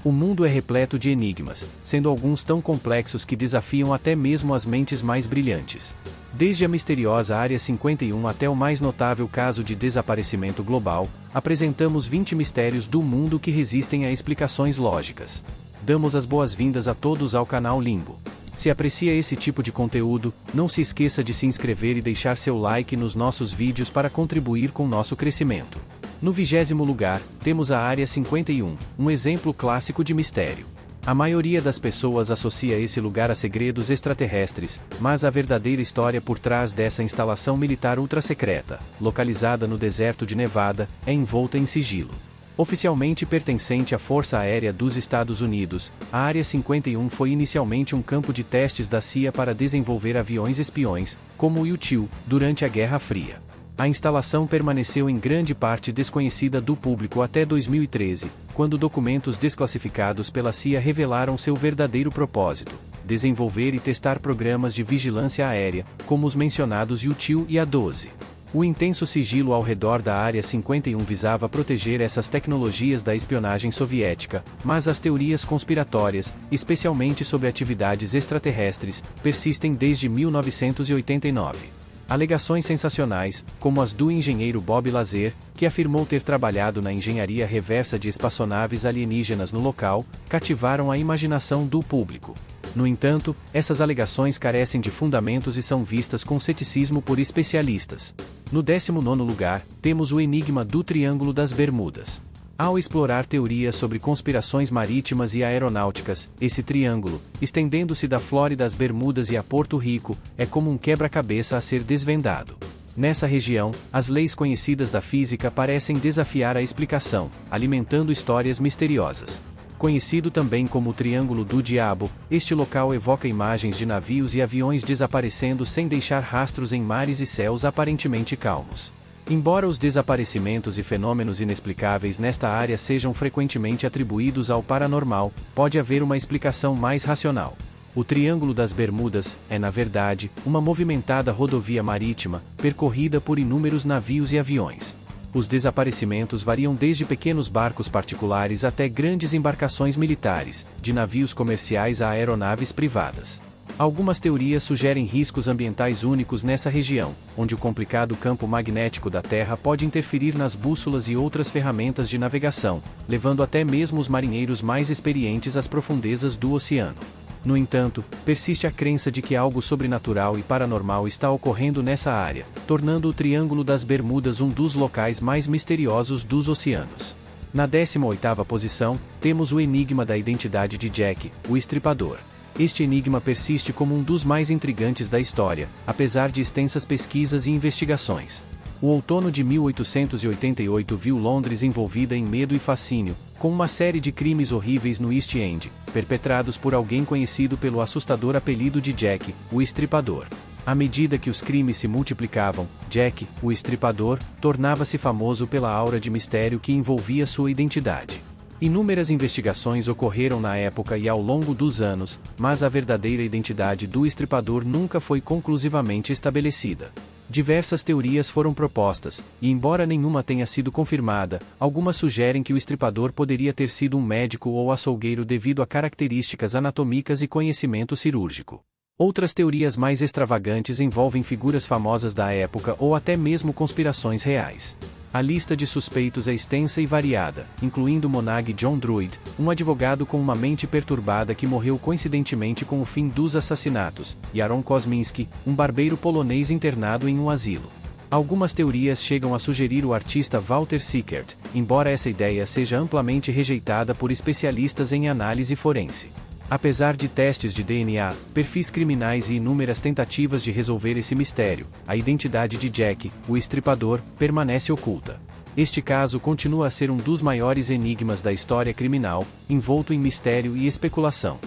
O mundo é repleto de enigmas, sendo alguns tão complexos que desafiam até mesmo as mentes mais brilhantes. Desde a misteriosa Área 51 até o mais notável caso de desaparecimento global, apresentamos 20 mistérios do mundo que resistem a explicações lógicas. Damos as boas-vindas a todos ao canal Limbo. Se aprecia esse tipo de conteúdo, não se esqueça de se inscrever e deixar seu like nos nossos vídeos para contribuir com nosso crescimento. No 20º lugar, temos a Área 51, um exemplo clássico de mistério. A maioria das pessoas associa esse lugar a segredos extraterrestres, mas a verdadeira história por trás dessa instalação militar ultra-secreta, localizada no deserto de Nevada, é envolta em sigilo. Oficialmente pertencente à Força Aérea dos Estados Unidos, a Área 51 foi inicialmente um campo de testes da CIA para desenvolver aviões espiões, como o U-2, durante a Guerra Fria. A instalação permaneceu em grande parte desconhecida do público até 2013, quando documentos desclassificados pela CIA revelaram seu verdadeiro propósito: desenvolver e testar programas de vigilância aérea, como os mencionados U-2 e A-12. O intenso sigilo ao redor da Área 51 visava proteger essas tecnologias da espionagem soviética, mas as teorias conspiratórias, especialmente sobre atividades extraterrestres, persistem desde 1989. Alegações sensacionais, como as do engenheiro Bob Lazar, que afirmou ter trabalhado na engenharia reversa de espaçonaves alienígenas no local, cativaram a imaginação do público. No entanto, essas alegações carecem de fundamentos e são vistas com ceticismo por especialistas. No 19º lugar, temos o enigma do Triângulo das Bermudas. Ao explorar teorias sobre conspirações marítimas e aeronáuticas, esse triângulo, estendendo-se da Flórida às Bermudas e a Porto Rico, é como um quebra-cabeça a ser desvendado. Nessa região, as leis conhecidas da física parecem desafiar a explicação, alimentando histórias misteriosas. Conhecido também como o Triângulo do Diabo, este local evoca imagens de navios e aviões desaparecendo sem deixar rastros em mares e céus aparentemente calmos. Embora os desaparecimentos e fenômenos inexplicáveis nesta área sejam frequentemente atribuídos ao paranormal, pode haver uma explicação mais racional. O Triângulo das Bermudas é, na verdade, uma movimentada rodovia marítima, percorrida por inúmeros navios e aviões. Os desaparecimentos variam desde pequenos barcos particulares até grandes embarcações militares, de navios comerciais a aeronaves privadas. Algumas teorias sugerem riscos ambientais únicos nessa região, onde o complicado campo magnético da Terra pode interferir nas bússolas e outras ferramentas de navegação, levando até mesmo os marinheiros mais experientes às profundezas do oceano. No entanto, persiste a crença de que algo sobrenatural e paranormal está ocorrendo nessa área, tornando o Triângulo das Bermudas um dos locais mais misteriosos dos oceanos. Na 18ª posição, temos o enigma da identidade de Jack, o Estripador. Este enigma persiste como um dos mais intrigantes da história, apesar de extensas pesquisas e investigações. O outono de 1888 viu Londres envolvida em medo e fascínio, com uma série de crimes horríveis no East End, perpetrados por alguém conhecido pelo assustador apelido de Jack, o Estripador. À medida que os crimes se multiplicavam, Jack, o Estripador, tornava-se famoso pela aura de mistério que envolvia sua identidade. Inúmeras investigações ocorreram na época e ao longo dos anos, mas a verdadeira identidade do Estripador nunca foi conclusivamente estabelecida. Diversas teorias foram propostas, e embora nenhuma tenha sido confirmada, algumas sugerem que o Estripador poderia ter sido um médico ou açougueiro devido a características anatômicas e conhecimento cirúrgico. Outras teorias mais extravagantes envolvem figuras famosas da época ou até mesmo conspirações reais. A lista de suspeitos é extensa e variada, incluindo Monag John Druid, um advogado com uma mente perturbada que morreu coincidentemente com o fim dos assassinatos, e Aaron Kosminski, um barbeiro polonês internado em um asilo. Algumas teorias chegam a sugerir o artista Walter Sickert, embora essa ideia seja amplamente rejeitada por especialistas em análise forense. Apesar de testes de DNA, perfis criminais e inúmeras tentativas de resolver esse mistério, a identidade de Jack, o Estripador, permanece oculta. Este caso continua a ser um dos maiores enigmas da história criminal, envolto em mistério e especulação.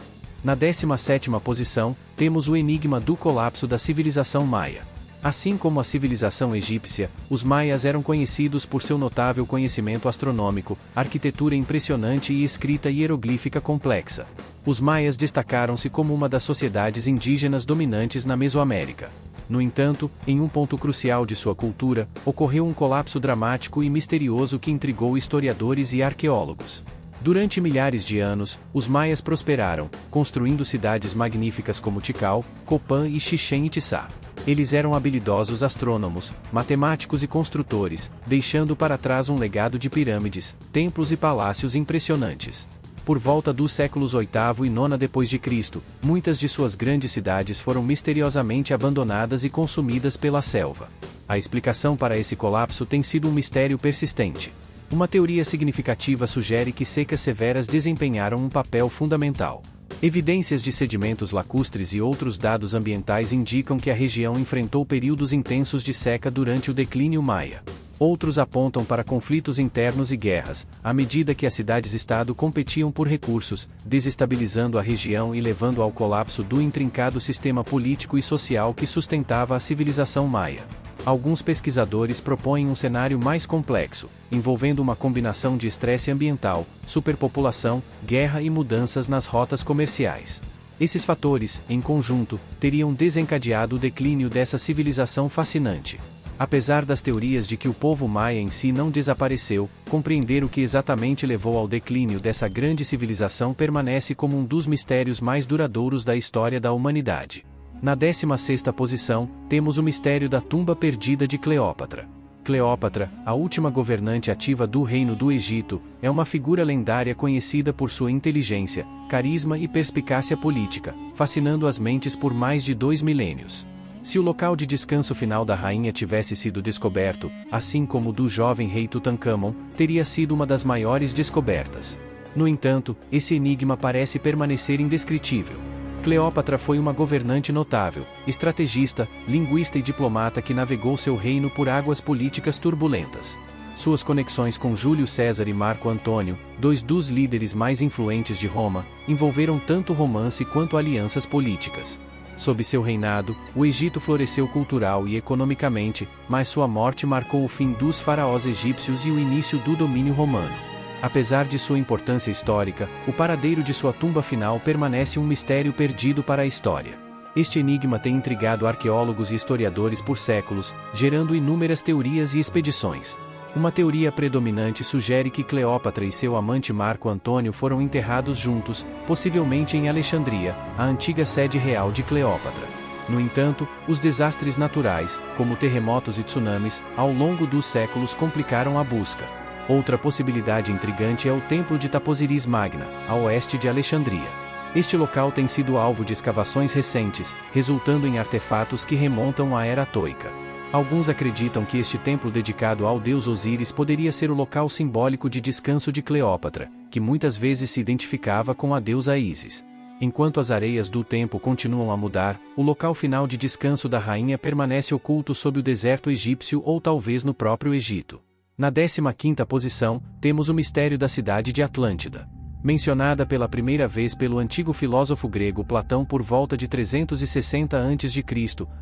Na 17ª posição, temos o enigma do colapso da civilização maia. Assim como a civilização egípcia, os maias eram conhecidos por seu notável conhecimento astronômico, arquitetura impressionante e escrita hieroglífica complexa. Os maias destacaram-se como uma das sociedades indígenas dominantes na Mesoamérica. No entanto, em um ponto crucial de sua cultura, ocorreu um colapso dramático e misterioso que intrigou historiadores e arqueólogos. Durante milhares de anos, os maias prosperaram, construindo cidades magníficas como Tikal, Copán e Chichén Itzá. Eles eram habilidosos astrônomos, matemáticos e construtores, deixando para trás um legado de pirâmides, templos e palácios impressionantes. Por volta dos séculos VIII e IX d.C., muitas de suas grandes cidades foram misteriosamente abandonadas e consumidas pela selva. A explicação para esse colapso tem sido um mistério persistente. Uma teoria significativa sugere que secas severas desempenharam um papel fundamental. Evidências de sedimentos lacustres e outros dados ambientais indicam que a região enfrentou períodos intensos de seca durante o declínio maia. Outros apontam para conflitos internos e guerras, à medida que as cidades-estado competiam por recursos, desestabilizando a região e levando ao colapso do intrincado sistema político e social que sustentava a civilização maia. Alguns pesquisadores propõem um cenário mais complexo, envolvendo uma combinação de estresse ambiental, superpopulação, guerra e mudanças nas rotas comerciais. Esses fatores, em conjunto, teriam desencadeado o declínio dessa civilização fascinante. Apesar das teorias de que o povo maia em si não desapareceu, compreender o que exatamente levou ao declínio dessa grande civilização permanece como um dos mistérios mais duradouros da história da humanidade. Na 16ª posição, temos o mistério da tumba perdida de Cleópatra. Cleópatra, a última governante ativa do Reino do Egito, é uma figura lendária conhecida por sua inteligência, carisma e perspicácia política, fascinando as mentes por mais de 2 milênios. Se o local de descanso final da rainha tivesse sido descoberto, assim como o do jovem rei Tutancâmon, teria sido uma das maiores descobertas. No entanto, esse enigma parece permanecer indescritível. Cleópatra foi uma governante notável, estrategista, linguista e diplomata que navegou seu reino por águas políticas turbulentas. Suas conexões com Júlio César e Marco Antônio, dois dos líderes mais influentes de Roma, envolveram tanto romance quanto alianças políticas. Sob seu reinado, o Egito floresceu cultural e economicamente, mas sua morte marcou o fim dos faraós egípcios e o início do domínio romano. Apesar de sua importância histórica, o paradeiro de sua tumba final permanece um mistério perdido para a história. Este enigma tem intrigado arqueólogos e historiadores por séculos, gerando inúmeras teorias e expedições. Uma teoria predominante sugere que Cleópatra e seu amante Marco Antônio foram enterrados juntos, possivelmente em Alexandria, a antiga sede real de Cleópatra. No entanto, os desastres naturais, como terremotos e tsunamis, ao longo dos séculos complicaram a busca. Outra possibilidade intrigante é o Templo de Taposiris Magna, a oeste de Alexandria. Este local tem sido alvo de escavações recentes, resultando em artefatos que remontam à Era Toica. Alguns acreditam que este templo dedicado ao deus Osíris poderia ser o local simbólico de descanso de Cleópatra, que muitas vezes se identificava com a deusa Ísis. Enquanto as areias do templo continuam a mudar, o local final de descanso da rainha permanece oculto sob o deserto egípcio ou talvez no próprio Egito. Na 15ª posição, temos o mistério da cidade de Atlântida. Mencionada pela primeira vez pelo antigo filósofo grego Platão por volta de 360 a.C.,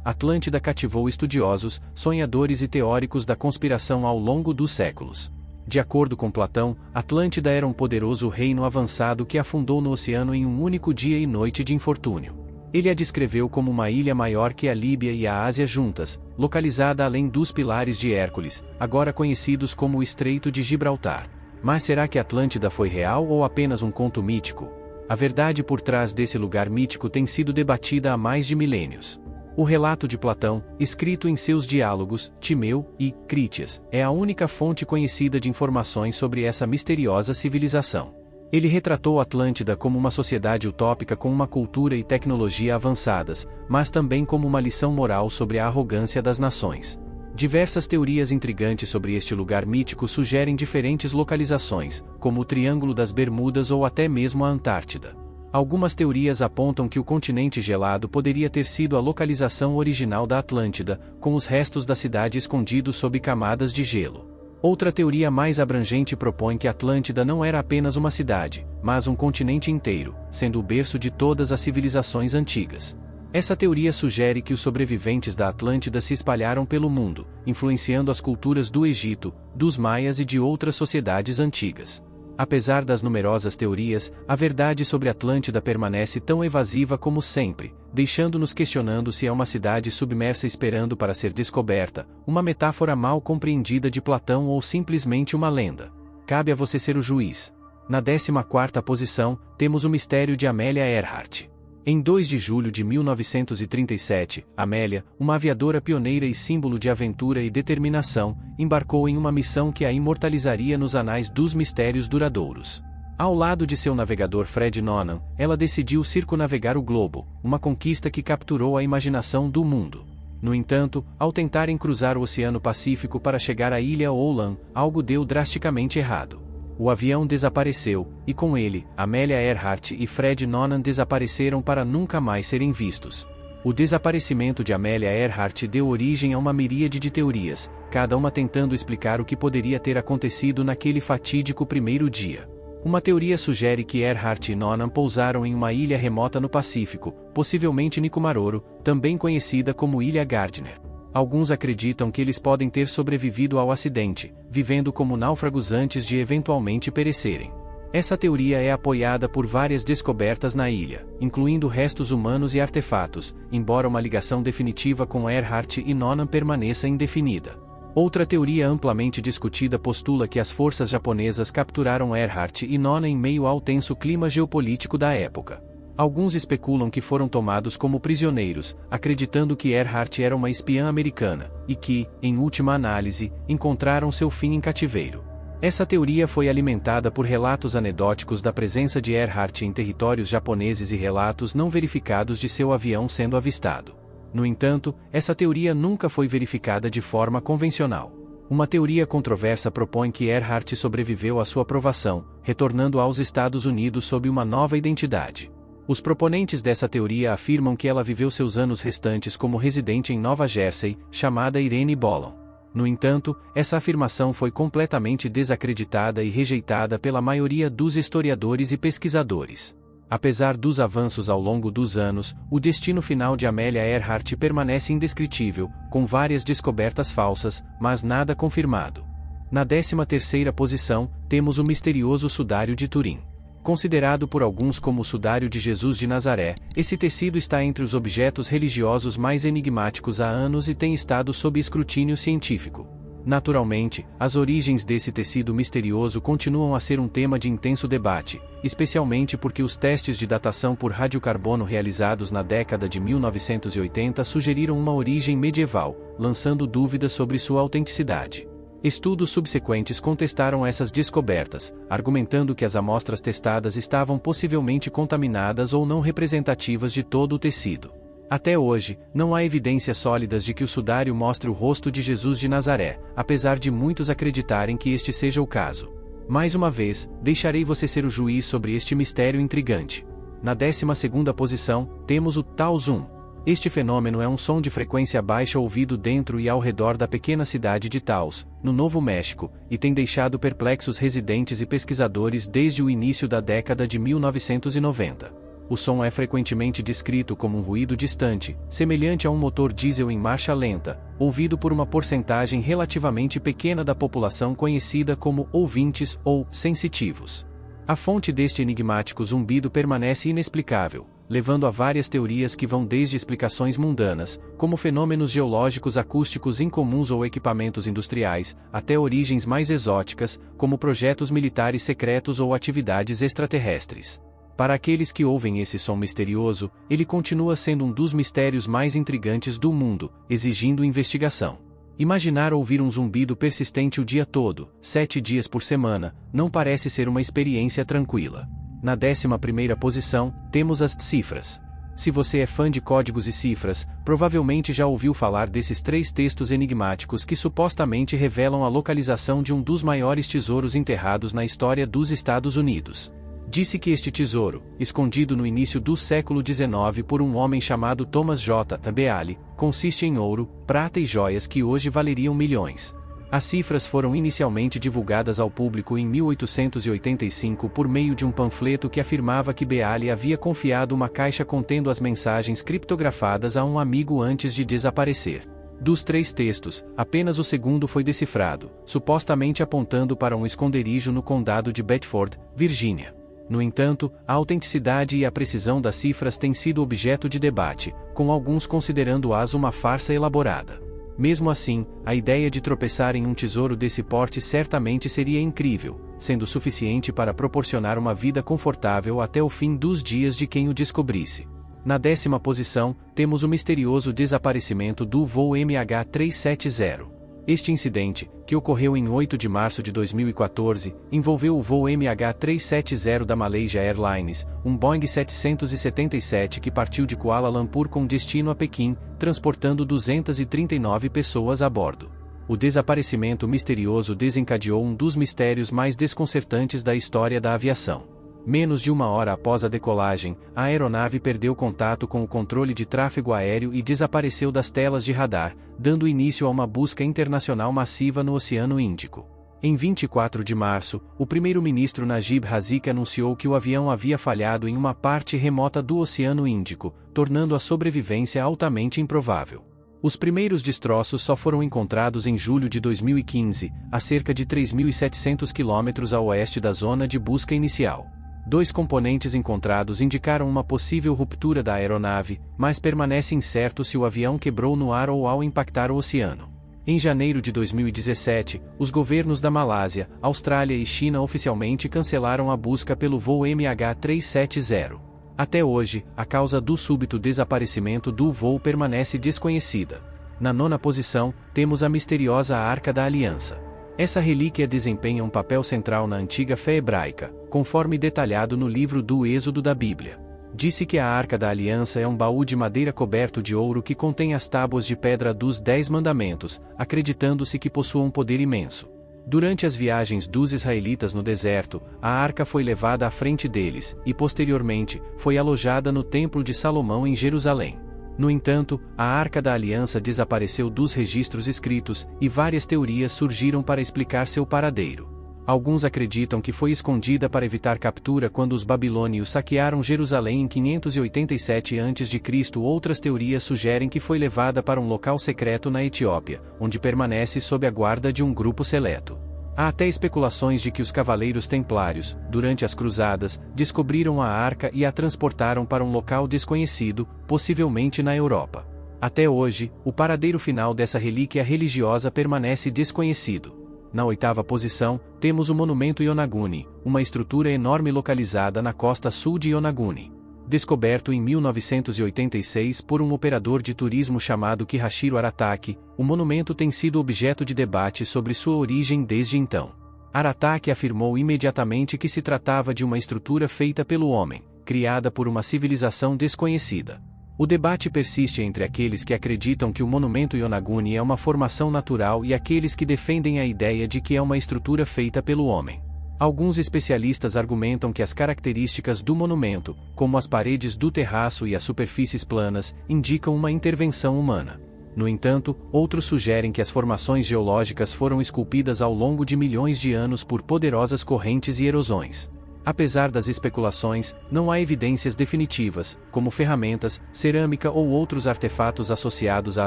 Atlântida cativou estudiosos, sonhadores e teóricos da conspiração ao longo dos séculos. De acordo com Platão, Atlântida era um poderoso reino avançado que afundou no oceano em um único dia e noite de infortúnio. Ele a descreveu como uma ilha maior que a Líbia e a Ásia juntas, localizada além dos Pilares de Hércules, agora conhecidos como o Estreito de Gibraltar. Mas será que Atlântida foi real ou apenas um conto mítico? A verdade por trás desse lugar mítico tem sido debatida há mais de milênios. O relato de Platão, escrito em seus diálogos, Timeu e Crítias, é a única fonte conhecida de informações sobre essa misteriosa civilização. Ele retratou Atlântida como uma sociedade utópica com uma cultura e tecnologia avançadas, mas também como uma lição moral sobre a arrogância das nações. Diversas teorias intrigantes sobre este lugar mítico sugerem diferentes localizações, como o Triângulo das Bermudas ou até mesmo a Antártida. Algumas teorias apontam que o continente gelado poderia ter sido a localização original da Atlântida, com os restos da cidade escondidos sob camadas de gelo. Outra teoria mais abrangente propõe que Atlântida não era apenas uma cidade, mas um continente inteiro, sendo o berço de todas as civilizações antigas. Essa teoria sugere que os sobreviventes da Atlântida se espalharam pelo mundo, influenciando as culturas do Egito, dos Maias e de outras sociedades antigas. Apesar das numerosas teorias, a verdade sobre Atlântida permanece tão evasiva como sempre, deixando-nos questionando se é uma cidade submersa esperando para ser descoberta, uma metáfora mal compreendida de Platão ou simplesmente uma lenda. Cabe a você ser o juiz. Na 14ª posição, temos o mistério de Amelia Earhart. Em 2 de julho de 1937, Amelia, uma aviadora pioneira e símbolo de aventura e determinação, embarcou em uma missão que a imortalizaria nos anais dos mistérios duradouros. Ao lado de seu navegador Fred Noonan, ela decidiu circunnavegar o globo, uma conquista que capturou a imaginação do mundo. No entanto, ao tentarem cruzar o Oceano Pacífico para chegar à ilha Olam, algo deu drasticamente errado. O avião desapareceu, e com ele, Amelia Earhart e Fred Noonan desapareceram para nunca mais serem vistos. O desaparecimento de Amelia Earhart deu origem a uma miríade de teorias, cada uma tentando explicar o que poderia ter acontecido naquele fatídico primeiro dia. Uma teoria sugere que Earhart e Noonan pousaram em uma ilha remota no Pacífico, possivelmente Nikumaroro, também conhecida como Ilha Gardner. Alguns acreditam que eles podem ter sobrevivido ao acidente, vivendo como náufragos antes de eventualmente perecerem. Essa teoria é apoiada por várias descobertas na ilha, incluindo restos humanos e artefatos, embora uma ligação definitiva com Earhart e Noonan permaneça indefinida. Outra teoria amplamente discutida postula que as forças japonesas capturaram Earhart e Noonan em meio ao tenso clima geopolítico da época. Alguns especulam que foram tomados como prisioneiros, acreditando que Earhart era uma espiã americana, e que, em última análise, encontraram seu fim em cativeiro. Essa teoria foi alimentada por relatos anedóticos da presença de Earhart em territórios japoneses e relatos não verificados de seu avião sendo avistado. No entanto, essa teoria nunca foi verificada de forma convencional. Uma teoria controversa propõe que Earhart sobreviveu à sua provação, retornando aos Estados Unidos sob uma nova identidade. Os proponentes dessa teoria afirmam que ela viveu seus anos restantes como residente em Nova Jersey, chamada Irene Bolam. No entanto, essa afirmação foi completamente desacreditada e rejeitada pela maioria dos historiadores e pesquisadores. Apesar dos avanços ao longo dos anos, o destino final de Amelia Earhart permanece indescritível, com várias descobertas falsas, mas nada confirmado. Na 13ª posição, temos o misterioso sudário de Turim. Considerado por alguns como o sudário de Jesus de Nazaré, esse tecido está entre os objetos religiosos mais enigmáticos há anos e tem estado sob escrutínio científico. Naturalmente, as origens desse tecido misterioso continuam a ser um tema de intenso debate, especialmente porque os testes de datação por radiocarbono realizados na década de 1980 sugeriram uma origem medieval, lançando dúvidas sobre sua autenticidade. Estudos subsequentes contestaram essas descobertas, argumentando que as amostras testadas estavam possivelmente contaminadas ou não representativas de todo o tecido. Até hoje, não há evidências sólidas de que o sudário mostre o rosto de Jesus de Nazaré, apesar de muitos acreditarem que este seja o caso. Mais uma vez, deixarei você ser o juiz sobre este mistério intrigante. Na 12ª posição, temos o Tal Zoom. Este fenômeno é um som de frequência baixa ouvido dentro e ao redor da pequena cidade de Taos, no Novo México, e tem deixado perplexos residentes e pesquisadores desde o início da década de 1990. O som é frequentemente descrito como um ruído distante, semelhante a um motor diesel em marcha lenta, ouvido por uma porcentagem relativamente pequena da população conhecida como ouvintes ou sensitivos. A fonte deste enigmático zumbido permanece inexplicável, levando a várias teorias que vão desde explicações mundanas, como fenômenos geológicos acústicos incomuns ou equipamentos industriais, até origens mais exóticas, como projetos militares secretos ou atividades extraterrestres. Para aqueles que ouvem esse som misterioso, ele continua sendo um dos mistérios mais intrigantes do mundo, exigindo investigação. Imaginar ouvir um zumbido persistente o dia todo, 7 dias por semana, não parece ser uma experiência tranquila. Na 11ª posição, temos as cifras. Se você é fã de códigos e cifras, provavelmente já ouviu falar desses 3 textos enigmáticos que supostamente revelam a localização de um dos maiores tesouros enterrados na história dos Estados Unidos. Disse que este tesouro, escondido no início do século XIX por um homem chamado Thomas J. Beale, consiste em ouro, prata e joias que hoje valeriam milhões. As cifras foram inicialmente divulgadas ao público em 1885 por meio de um panfleto que afirmava que Beale havia confiado uma caixa contendo as mensagens criptografadas a um amigo antes de desaparecer. Dos 3 textos, apenas o segundo foi decifrado, supostamente apontando para um esconderijo no condado de Bedford, Virgínia. No entanto, a autenticidade e a precisão das cifras têm sido objeto de debate, com alguns considerando-as uma farsa elaborada. Mesmo assim, a ideia de tropeçar em um tesouro desse porte certamente seria incrível, sendo suficiente para proporcionar uma vida confortável até o fim dos dias de quem o descobrisse. Na 10ª posição, temos o misterioso desaparecimento do voo MH370. Este incidente, que ocorreu em 8 de março de 2014, envolveu o voo MH370 da Malaysia Airlines, um Boeing 777 que partiu de Kuala Lumpur com destino a Pequim, transportando 239 pessoas a bordo. O desaparecimento misterioso desencadeou um dos mistérios mais desconcertantes da história da aviação. Menos de uma hora após a decolagem, a aeronave perdeu contato com o controle de tráfego aéreo e desapareceu das telas de radar, dando início a uma busca internacional massiva no Oceano Índico. Em 24 de março, o primeiro-ministro Najib Razak anunciou que o avião havia falhado em uma parte remota do Oceano Índico, tornando a sobrevivência altamente improvável. Os primeiros destroços só foram encontrados em julho de 2015, a cerca de 3.700 quilômetros a oeste da zona de busca inicial. 2 componentes encontrados indicaram uma possível ruptura da aeronave, mas permanece incerto se o avião quebrou no ar ou ao impactar o oceano. Em janeiro de 2017, os governos da Malásia, Austrália e China oficialmente cancelaram a busca pelo voo MH370. Até hoje, a causa do súbito desaparecimento do voo permanece desconhecida. Na 9ª posição, temos a misteriosa Arca da Aliança. Essa relíquia desempenha um papel central na antiga fé hebraica, conforme detalhado no livro do Êxodo da Bíblia. Disse que a Arca da Aliança é um baú de madeira coberto de ouro que contém as tábuas de pedra dos 10 mandamentos, acreditando-se que possua um poder imenso. Durante as viagens dos israelitas no deserto, a arca foi levada à frente deles, e posteriormente, foi alojada no Templo de Salomão em Jerusalém. No entanto, a Arca da Aliança desapareceu dos registros escritos, e várias teorias surgiram para explicar seu paradeiro. Alguns acreditam que foi escondida para evitar captura quando os babilônios saquearam Jerusalém em 587 a.C. Outras teorias sugerem que foi levada para um local secreto na Etiópia, onde permanece sob a guarda de um grupo seleto. Há até especulações de que os cavaleiros templários, durante as cruzadas, descobriram a arca e a transportaram para um local desconhecido, possivelmente na Europa. Até hoje, o paradeiro final dessa relíquia religiosa permanece desconhecido. Na 8ª posição, temos o Monumento Yonaguni, uma estrutura enorme localizada na costa sul de Yonaguni. Descoberto em 1986 por um operador de turismo chamado Kihachiro Arataki, o monumento tem sido objeto de debate sobre sua origem desde então. Arataki afirmou imediatamente que se tratava de uma estrutura feita pelo homem, criada por uma civilização desconhecida. O debate persiste entre aqueles que acreditam que o monumento Yonaguni é uma formação natural e aqueles que defendem a ideia de que é uma estrutura feita pelo homem. Alguns especialistas argumentam que as características do monumento, como as paredes do terraço e as superfícies planas, indicam uma intervenção humana. No entanto, outros sugerem que as formações geológicas foram esculpidas ao longo de milhões de anos por poderosas correntes e erosões. Apesar das especulações, não há evidências definitivas, como ferramentas, cerâmica ou outros artefatos associados a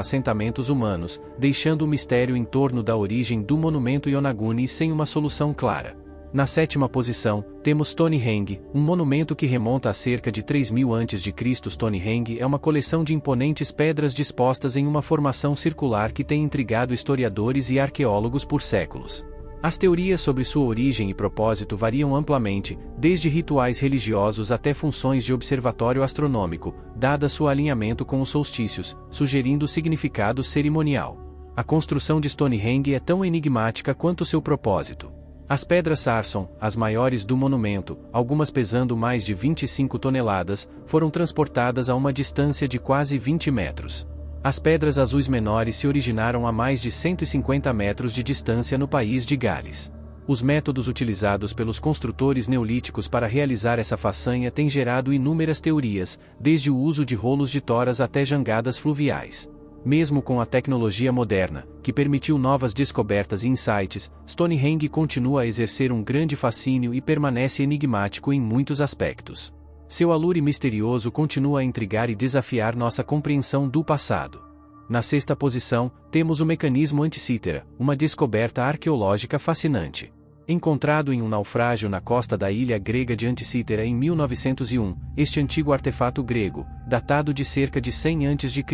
assentamentos humanos, deixando o mistério em torno da origem do monumento Yonaguni sem uma solução clara. Na 7ª posição, temos Stonehenge, um monumento que remonta a cerca de 3000 a.C. Stonehenge é uma coleção de imponentes pedras dispostas em uma formação circular que tem intrigado historiadores e arqueólogos por séculos. As teorias sobre sua origem e propósito variam amplamente, desde rituais religiosos até funções de observatório astronômico, dada seu alinhamento com os solstícios, sugerindo significado cerimonial. A construção de Stonehenge é tão enigmática quanto seu propósito. As pedras Sarson, as maiores do monumento, algumas pesando mais de 25 toneladas, foram transportadas a uma distância de quase 20 metros. As pedras azuis menores se originaram a mais de 150 metros de distância no país de Gales. Os métodos utilizados pelos construtores neolíticos para realizar essa façanha têm gerado inúmeras teorias, desde o uso de rolos de toras até jangadas fluviais. Mesmo com a tecnologia moderna, que permitiu novas descobertas e insights, Stonehenge continua a exercer um grande fascínio e permanece enigmático em muitos aspectos. Seu alure misterioso continua a intrigar e desafiar nossa compreensão do passado. Na 6ª posição, temos o mecanismo Antikythera, uma descoberta arqueológica fascinante. Encontrado em um naufrágio na costa da ilha grega de Anticítera em 1901, este antigo artefato grego, datado de cerca de 100 a.C.,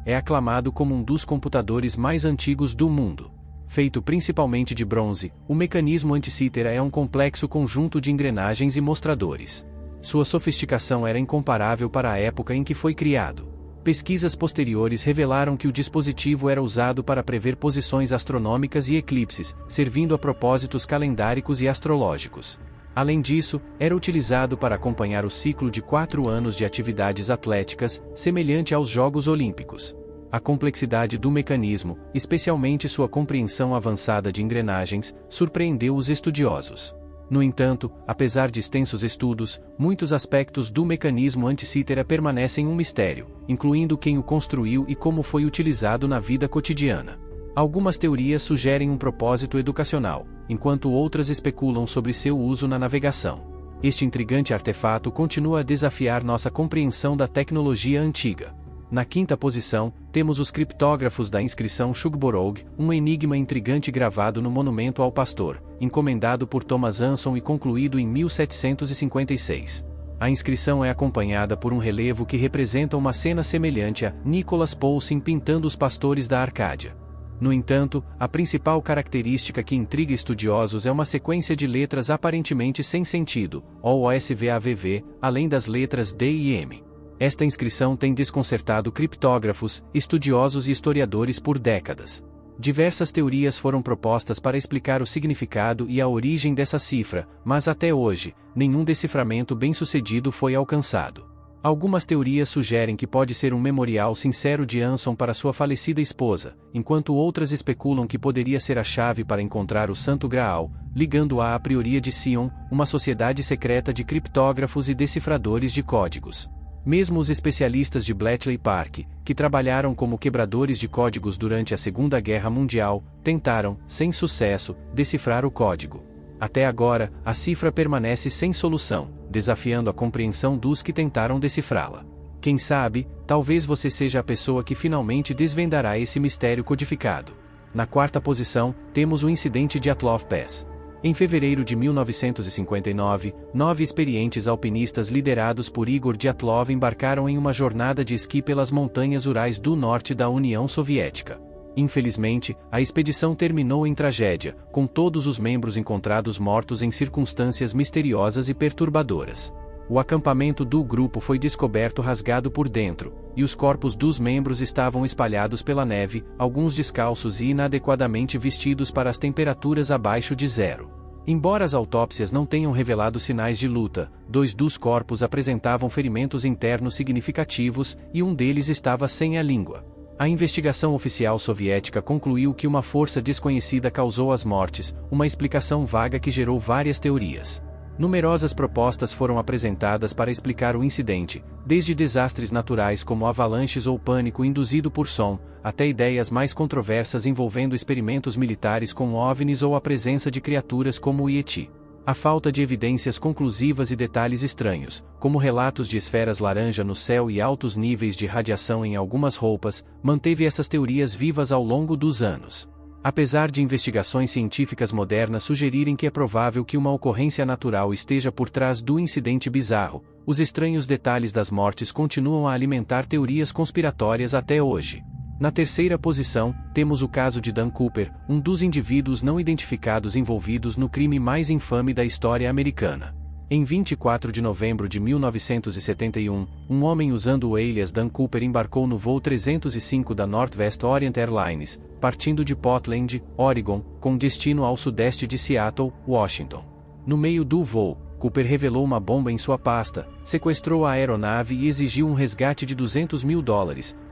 é aclamado como um dos computadores mais antigos do mundo. Feito principalmente de bronze, o mecanismo Anticítera é um complexo conjunto de engrenagens e mostradores. Sua sofisticação era incomparável para a época em que foi criado. Pesquisas posteriores revelaram que o dispositivo era usado para prever posições astronômicas e eclipses, servindo a propósitos calendáricos e astrológicos. Além disso, era utilizado para acompanhar o ciclo de 4 anos de atividades atléticas, semelhante aos Jogos Olímpicos. A complexidade do mecanismo, especialmente sua compreensão avançada de engrenagens, surpreendeu os estudiosos. No entanto, apesar de extensos estudos, muitos aspectos do mecanismo Anticítera permanecem um mistério, incluindo quem o construiu e como foi utilizado na vida cotidiana. Algumas teorias sugerem um propósito educacional, enquanto outras especulam sobre seu uso na navegação. Este intrigante artefato continua a desafiar nossa compreensão da tecnologia antiga. Na quinta posição, temos os criptógrafos da inscrição Shugborog, um enigma intrigante gravado no monumento ao pastor, encomendado por Thomas Anson e concluído em 1756. A inscrição é acompanhada por um relevo que representa uma cena semelhante a Nicholas Poulsen pintando os pastores da Arcádia. No entanto, a principal característica que intriga estudiosos é uma sequência de letras aparentemente sem sentido, OSVAVV, além das letras D e M. Esta inscrição tem desconcertado criptógrafos, estudiosos e historiadores por décadas. Diversas teorias foram propostas para explicar o significado e a origem dessa cifra, mas até hoje, nenhum deciframento bem-sucedido foi alcançado. Algumas teorias sugerem que pode ser um memorial sincero de Anson para sua falecida esposa, enquanto outras especulam que poderia ser a chave para encontrar o Santo Graal, ligando-a à Prioria de Sion, uma sociedade secreta de criptógrafos e decifradores de códigos. Mesmo os especialistas de Bletchley Park, que trabalharam como quebradores de códigos durante a Segunda Guerra Mundial, tentaram, sem sucesso, decifrar o código. Até agora, a cifra permanece sem solução, desafiando a compreensão dos que tentaram decifrá-la. Quem sabe, talvez você seja a pessoa que finalmente desvendará esse mistério codificado. Na quarta posição, temos o incidente de Dyatlov Pass. Em fevereiro de 1959, 9 experientes alpinistas liderados por Igor Dyatlov embarcaram em uma jornada de esqui pelas montanhas Urais do norte da União Soviética. Infelizmente, a expedição terminou em tragédia, com todos os membros encontrados mortos em circunstâncias misteriosas e perturbadoras. O acampamento do grupo foi descoberto rasgado por dentro, e os corpos dos membros estavam espalhados pela neve, alguns descalços e inadequadamente vestidos para as temperaturas abaixo de zero. Embora as autópsias não tenham revelado sinais de luta, 2 dos corpos apresentavam ferimentos internos significativos e um deles estava sem a língua. A investigação oficial soviética concluiu que uma força desconhecida causou as mortes, uma explicação vaga que gerou várias teorias. Numerosas propostas foram apresentadas para explicar o incidente, desde desastres naturais como avalanches ou pânico induzido por som, até ideias mais controversas envolvendo experimentos militares com OVNIs ou a presença de criaturas como o Yeti. A falta de evidências conclusivas e detalhes estranhos, como relatos de esferas laranja no céu e altos níveis de radiação em algumas roupas, manteve essas teorias vivas ao longo dos anos. Apesar de investigações científicas modernas sugerirem que é provável que uma ocorrência natural esteja por trás do incidente bizarro, os estranhos detalhes das mortes continuam a alimentar teorias conspiratórias até hoje. Na terceira posição, temos o caso de Dan Cooper, um dos indivíduos não identificados envolvidos no crime mais infame da história americana. Em 24 de novembro de 1971, um homem usando o alias Dan Cooper embarcou no voo 305 da Northwest Orient Airlines, partindo de Portland, Oregon, com destino ao sudeste de Seattle, Washington. No meio do voo, Cooper revelou uma bomba em sua pasta, sequestrou a aeronave e exigiu um resgate de $200 mil,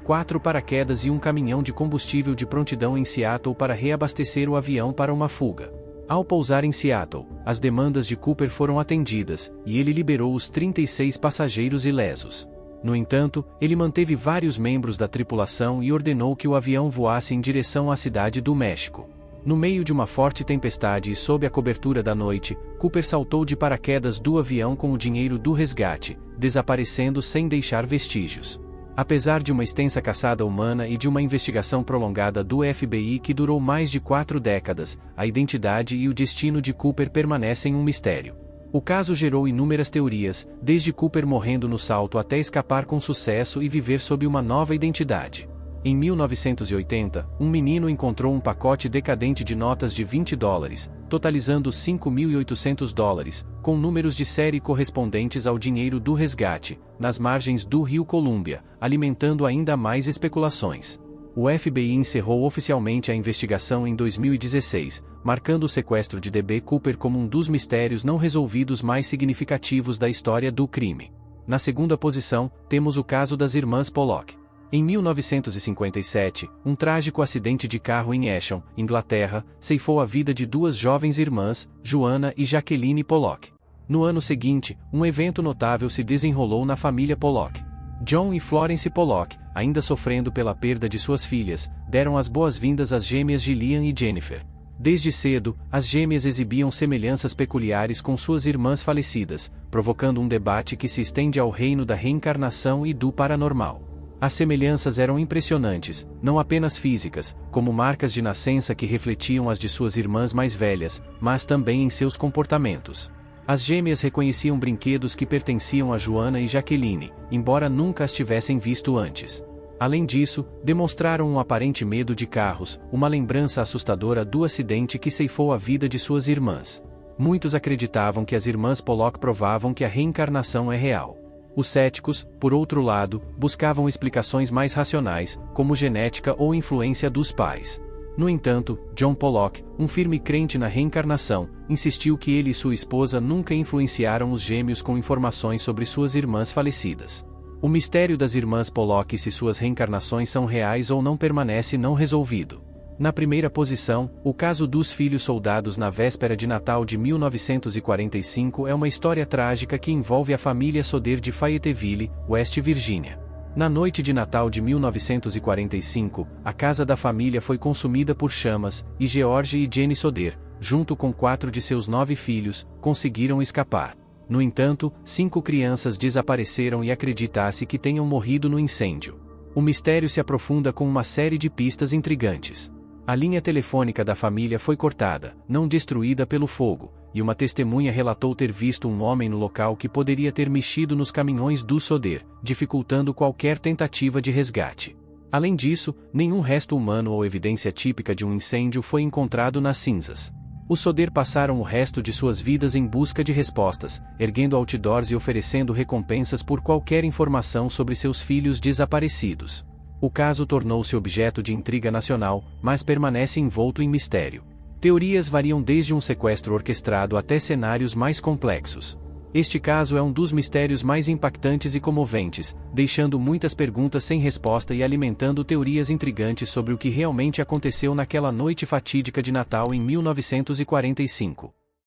4 paraquedas e um caminhão de combustível de prontidão em Seattle para reabastecer o avião para uma fuga. Ao pousar em Seattle, as demandas de Cooper foram atendidas, e ele liberou os 36 passageiros ilesos. No entanto, ele manteve vários membros da tripulação e ordenou que o avião voasse em direção à cidade do México. No meio de uma forte tempestade e sob a cobertura da noite, Cooper saltou de paraquedas do avião com o dinheiro do resgate, desaparecendo sem deixar vestígios. Apesar de uma extensa caçada humana e de uma investigação prolongada do FBI que durou mais de 4 décadas, a identidade e o destino de Cooper permanecem um mistério. O caso gerou inúmeras teorias, desde Cooper morrendo no salto até escapar com sucesso e viver sob uma nova identidade. Em 1980, um menino encontrou um pacote decadente de notas de $20, totalizando $5.800, com números de série correspondentes ao dinheiro do resgate, nas margens do rio Columbia, alimentando ainda mais especulações. O FBI encerrou oficialmente a investigação em 2016, marcando o sequestro de D.B. Cooper como um dos mistérios não resolvidos mais significativos da história do crime. Na segunda posição, temos o caso das irmãs Pollock. Em 1957, um trágico acidente de carro em Easham, Inglaterra, ceifou a vida de 2 jovens irmãs, Joanna e Jacqueline Pollock. No ano seguinte, um evento notável se desenrolou na família Pollock. John e Florence Pollock, ainda sofrendo pela perda de suas filhas, deram as boas-vindas às gêmeas Gillian e Jennifer. Desde cedo, as gêmeas exibiam semelhanças peculiares com suas irmãs falecidas, provocando um debate que se estende ao reino da reencarnação e do paranormal. As semelhanças eram impressionantes, não apenas físicas, como marcas de nascença que refletiam as de suas irmãs mais velhas, mas também em seus comportamentos. As gêmeas reconheciam brinquedos que pertenciam a Joanna e Jacqueline, embora nunca as tivessem visto antes. Além disso, demonstraram um aparente medo de carros, uma lembrança assustadora do acidente que ceifou a vida de suas irmãs. Muitos acreditavam que as irmãs Pollock provavam que a reencarnação é real. Os céticos, por outro lado, buscavam explicações mais racionais, como genética ou influência dos pais. No entanto, John Pollock, um firme crente na reencarnação, insistiu que ele e sua esposa nunca influenciaram os gêmeos com informações sobre suas irmãs falecidas. O mistério das irmãs Pollock e se suas reencarnações são reais ou não permanece não resolvido. Na primeira posição, o caso dos filhos soldados na véspera de Natal de 1945 é uma história trágica que envolve a família Sodder de Fayetteville, West Virginia. Na noite de Natal de 1945, a casa da família foi consumida por chamas, e George e Jenny Sodder, junto com 4 de seus 9 filhos, conseguiram escapar. No entanto, 5 crianças desapareceram e acredita-se que tenham morrido no incêndio. O mistério se aprofunda com uma série de pistas intrigantes. A linha telefônica da família foi cortada, não destruída pelo fogo, e uma testemunha relatou ter visto um homem no local que poderia ter mexido nos caminhões do Sodder, dificultando qualquer tentativa de resgate. Além disso, nenhum resto humano ou evidência típica de um incêndio foi encontrado nas cinzas. Os Sodder passaram o resto de suas vidas em busca de respostas, erguendo outdoors e oferecendo recompensas por qualquer informação sobre seus filhos desaparecidos. O caso tornou-se objeto de intriga nacional, mas permanece envolto em mistério. Teorias variam desde um sequestro orquestrado até cenários mais complexos. Este caso é um dos mistérios mais impactantes e comoventes, deixando muitas perguntas sem resposta e alimentando teorias intrigantes sobre o que realmente aconteceu naquela noite fatídica de Natal em 1945.